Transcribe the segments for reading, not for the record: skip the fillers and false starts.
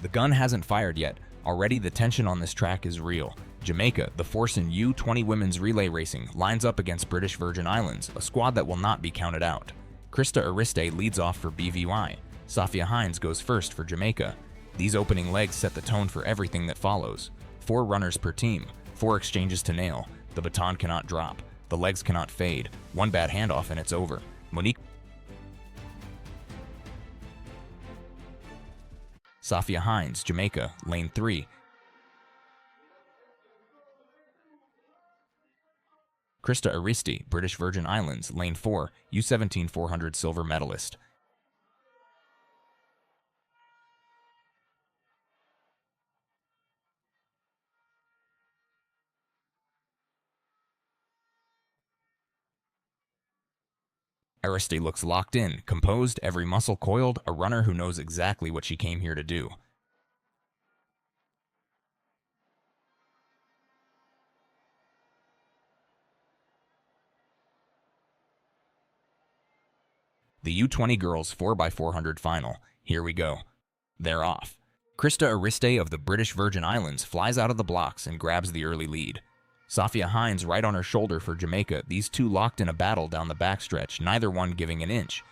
The gun hasn't fired yet. Already the tension on this track is real. Jamaica, the force in U20 Women's relay racing, lines up against British Virgin Islands, a squad that will not be counted out. Krista Ariste leads off for BVI. Safia Hinds goes first for Jamaica. These opening legs set the tone for everything that follows. 4 runners per team, 4 exchanges to nail. The baton cannot drop. The legs cannot fade. One bad handoff and it's over. Monique Safia Hinds, Jamaica, lane 3. Krista Ariste, British Virgin Islands, lane 4, U17 400 silver medalist. Ariste looks locked in, composed, every muscle coiled, a runner who knows exactly what she came here to do. The U20 girls 4x400 final. Here we go. They're off. Krista Ariste of the British Virgin Islands flies out of the blocks and grabs the early lead. Safia Hinds right on her shoulder for Jamaica, these two locked in a battle down the backstretch, neither one giving an inch.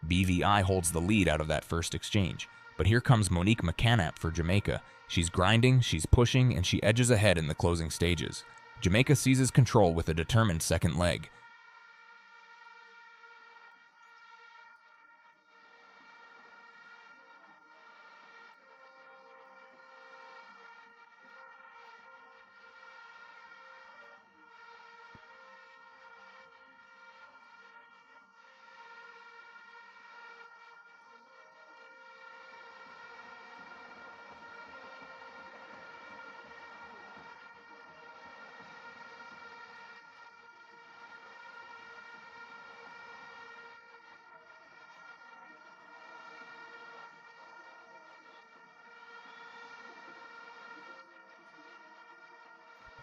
BVI holds the lead out of that first exchange, but here comes Monique MacKanap for Jamaica. She's grinding, she's pushing, and she edges ahead in the closing stages. Jamaica seizes control with a determined second leg.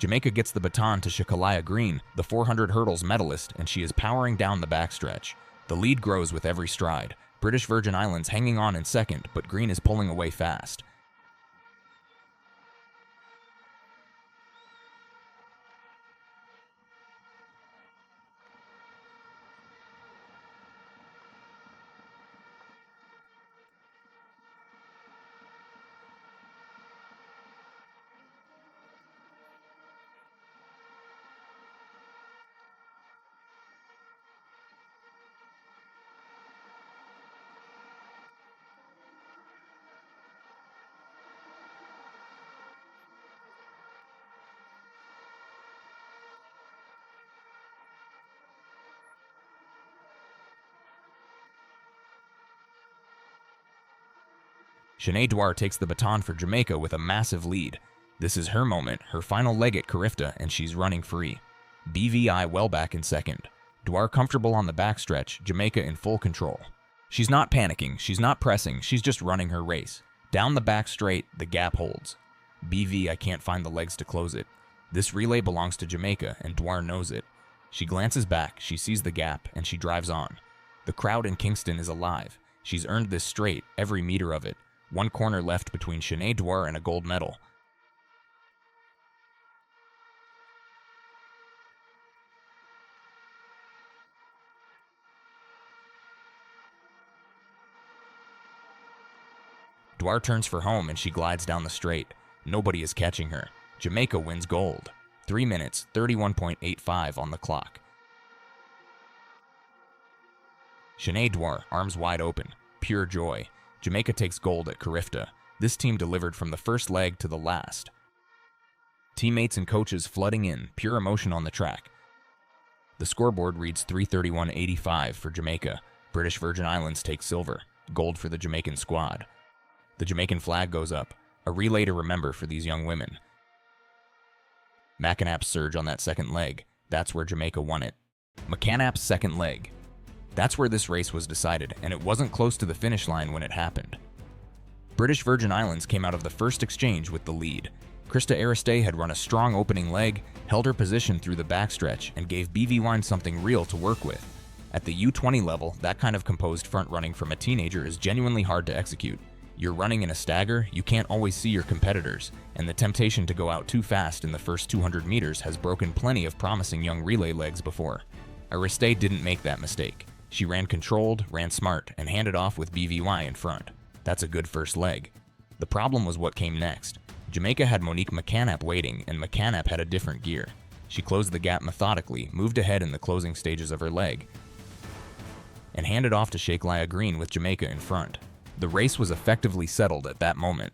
Jamaica gets the baton to Shakeliah Green, the 400 hurdles medalist, and she is powering down the backstretch. The lead grows with every stride. British Virgin Islands hanging on in second, but Green is pulling away fast. Shanae Dwar takes the baton for Jamaica with a massive lead. This is her moment, her final leg at Carifta, and she's running free. BVI well back in second. Dwar comfortable on the backstretch, Jamaica in full control. She's not panicking, she's not pressing, she's just running her race. Down the back straight, the gap holds. BV, I can't find the legs to close it. This relay belongs to Jamaica, and Dwar knows it. She glances back, she sees the gap, and she drives on. The crowd in Kingston is alive. She's earned this straight, every meter of it. One corner left between Shanae Dwar and a gold medal. Dwar turns for home and she glides down the straight. Nobody is catching her. Jamaica wins gold. 3 minutes, 31.85 on the clock. Shanae Dwar, arms wide open. Pure joy. Jamaica takes gold at Carifta. This team delivered from the first leg to the last. teammates and coaches flooding in, pure emotion on the track. The scoreboard reads 331.85 for Jamaica. British Virgin Islands take silver, gold for the Jamaican squad. The Jamaican flag goes up, a relay to remember for these young women. MacKanap's surge on that second leg, that's where Jamaica won it. MacKanap's second leg. That's where this race was decided, and it wasn't close to the finish line when it happened. British Virgin Islands came out of the first exchange with the lead. Krista Ariste had run a strong opening leg, held her position through the backstretch, and gave BV something real to work with. At the U20 level, that kind of composed front running from a teenager is genuinely hard to execute. You're running in a stagger, you can't always see your competitors, and the temptation to go out too fast in the first 200 meters has broken plenty of promising young relay legs before. Ariste didn't make that mistake. She ran controlled, ran smart, and handed off with BVY in front. That's a good first leg. The problem was what came next. Jamaica had Monique MacKanap waiting, and MacKanap had a different gear. She closed the gap methodically, moved ahead in the closing stages of her leg, and handed off to Shakeliah Green with Jamaica in front. The race was effectively settled at that moment.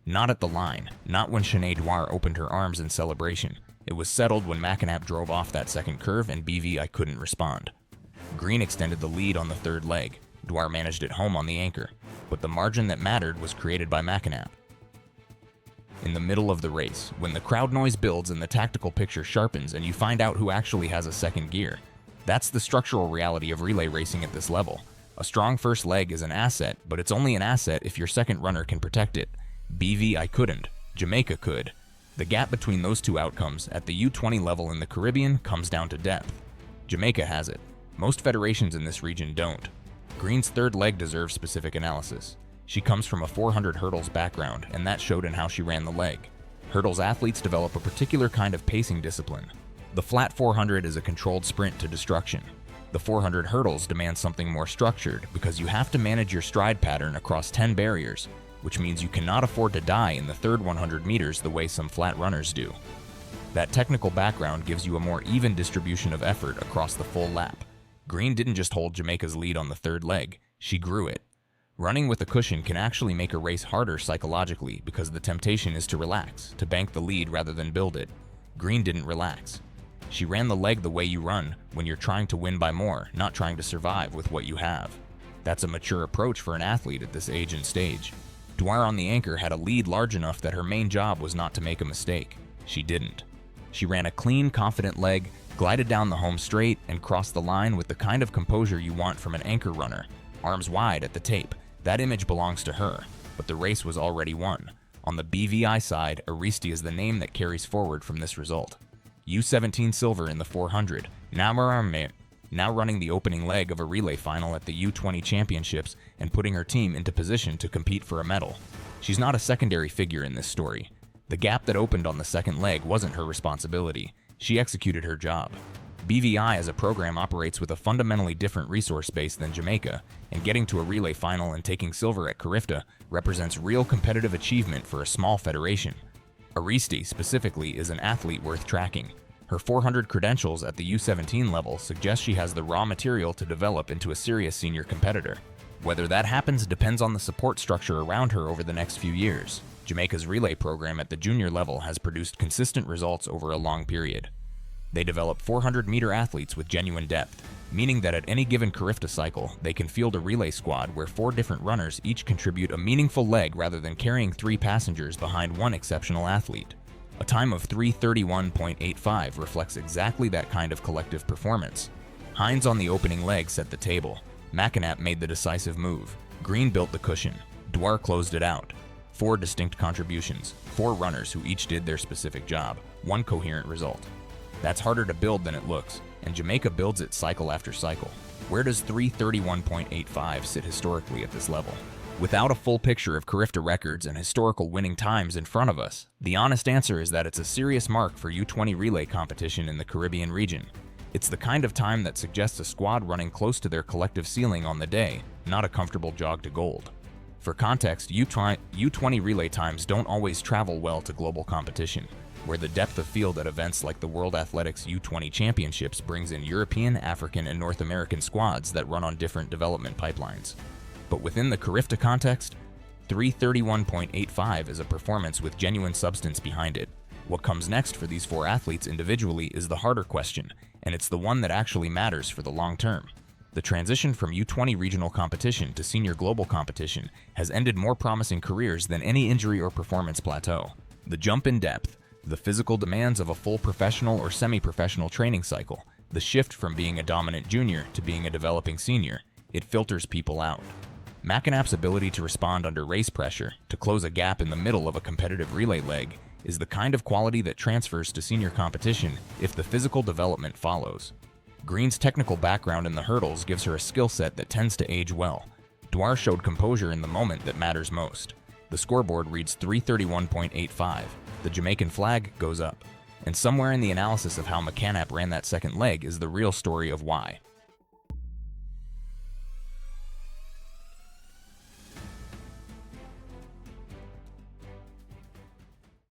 Not at the line, not when Shanae Dwar opened her arms in celebration. It was settled when MacKanap drove off that second curve and BVI couldn't respond. Green extended the lead on the third leg. Dwar managed it home on the anchor, but the margin that mattered was created by MacKanap. In the middle of the race, when the crowd noise builds and the tactical picture sharpens and you find out who actually has a second gear, that's the structural reality of relay racing at this level. A strong first leg is an asset, but it's only an asset if your second runner can protect it. BVI couldn't. Jamaica could. The gap between those two outcomes at the U20 level in the Caribbean comes down to depth. Jamaica has it. Most federations in this region don't. Green's third leg deserves specific analysis. She comes from a 400 hurdles background, and that showed in how she ran the leg. Hurdles athletes develop a particular kind of pacing discipline. The flat 400 is a controlled sprint to destruction. The 400 hurdles demand something more structured because you have to manage your stride pattern across 10 barriers, which means you cannot afford to die in the third 100 meters the way some flat runners do. That technical background gives you a more even distribution of effort across the full lap. Green didn't just hold Jamaica's lead on the third leg, she grew it. Running with a cushion can actually make a race harder psychologically because the temptation is to relax, to bank the lead rather than build it. Green didn't relax. She ran the leg the way you run when you're trying to win by more, not trying to survive with what you have. That's a mature approach for an athlete at this age and stage. Dwar on the anchor had a lead large enough that her main job was not to make a mistake. She didn't. She ran a clean, confident leg, glided down the home straight, and crossed the line with the kind of composure you want from an anchor runner. Arms wide at the tape. That image belongs to her, but the race was already won. On the BVI side, Ariste is the name that carries forward from this result. U17 silver in the 400, now running the opening leg of a relay final at the U20 championships and putting her team into position to compete for a medal. She's not a secondary figure in this story. The gap that opened on the second leg wasn't her responsibility. She executed her job. BVI as a program operates with a fundamentally different resource base than Jamaica, and getting to a relay final and taking silver at Carifta represents real competitive achievement for a small federation. Ariste, specifically, is an athlete worth tracking. Her 400 credentials at the U17 level suggest she has the raw material to develop into a serious senior competitor. Whether that happens depends on the support structure around her over the next few years. Jamaica's relay program at the junior level has produced consistent results over a long period. They develop 400-meter athletes with genuine depth, meaning that at any given Carifta cycle, they can field a relay squad where 4 different runners each contribute a meaningful leg rather than carrying 3 passengers behind one exceptional athlete. A time of 3:31.85 reflects exactly that kind of collective performance. Hinds on the opening leg set the table. MacKanap made the decisive move. Green built the cushion. Dwar closed it out. 4 distinct contributions, 4 runners who each did their specific job, 1 coherent result. That's harder to build than it looks, and Jamaica builds it cycle after cycle. Where does 3:31.85 sit historically at this level? Without a full picture of Carifta records and historical winning times in front of us, the honest answer is that it's a serious mark for U20 relay competition in the Caribbean region. It's the kind of time that suggests a squad running close to their collective ceiling on the day, not a comfortable jog to gold. For context, U20 relay times don't always travel well to global competition, where the depth of field at events like the World Athletics U20 Championships brings in European, African, and North American squads that run on different development pipelines. But within the Carifta context, 3:31.85 is a performance with genuine substance behind it. What comes next for these 4 athletes individually is the harder question, and it's the one that actually matters for the long term. The transition from U20 regional competition to senior global competition has ended more promising careers than any injury or performance plateau. The jump in depth, the physical demands of a full professional or semi-professional training cycle, the shift from being a dominant junior to being a developing senior, it filters people out. MacKanap's ability to respond under race pressure, to close a gap in the middle of a competitive relay leg, is the kind of quality that transfers to senior competition if the physical development follows. Green's technical background in the hurdles gives her a skill set that tends to age well. Dwar showed composure in the moment that matters most. The scoreboard reads 331.85. The Jamaican flag goes up. And somewhere in the analysis of how MacKanap ran that second leg is the real story of why.